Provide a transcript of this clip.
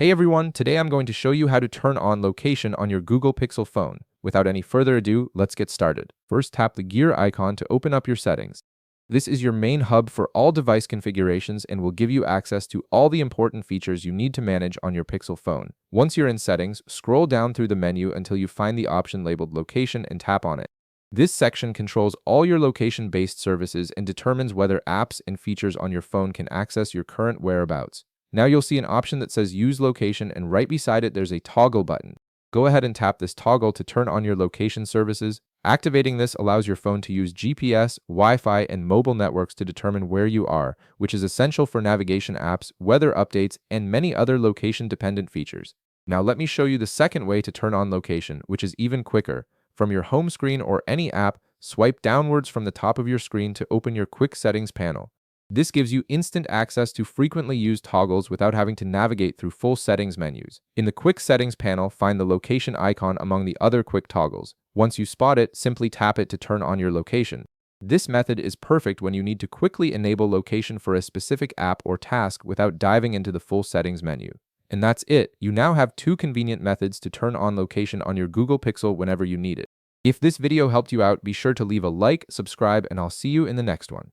Hey everyone, today I'm going to show you how to turn on location on your Google Pixel phone. Without any further ado, let's get started. First, tap the gear icon to open up your settings. This is your main hub for all device configurations and will give you access to all the important features you need to manage on your Pixel phone. Once you're in settings, scroll down through the menu until you find the option labeled location and tap on it. This section controls all your location-based services and determines whether apps and features on your phone can access your current whereabouts. Now you'll see an option that says Use Location, and right beside it there's a toggle button. Go ahead and tap this toggle to turn on your location services. Activating this allows your phone to use GPS, Wi-Fi, and mobile networks to determine where you are, which is essential for navigation apps, weather updates, and many other location-dependent features. Now let me show you the second way to turn on location, which is even quicker. From your home screen or any app, swipe downwards from the top of your screen to open your Quick Settings panel. This gives you instant access to frequently used toggles without having to navigate through full settings menus. In the Quick Settings panel, find the location icon among the other quick toggles. Once you spot it, simply tap it to turn on your location. This method is perfect when you need to quickly enable location for a specific app or task without diving into the full settings menu. And that's it. You now have two convenient methods to turn on location on your Google Pixel whenever you need it. If this video helped you out, be sure to leave a like, subscribe, and I'll see you in the next one.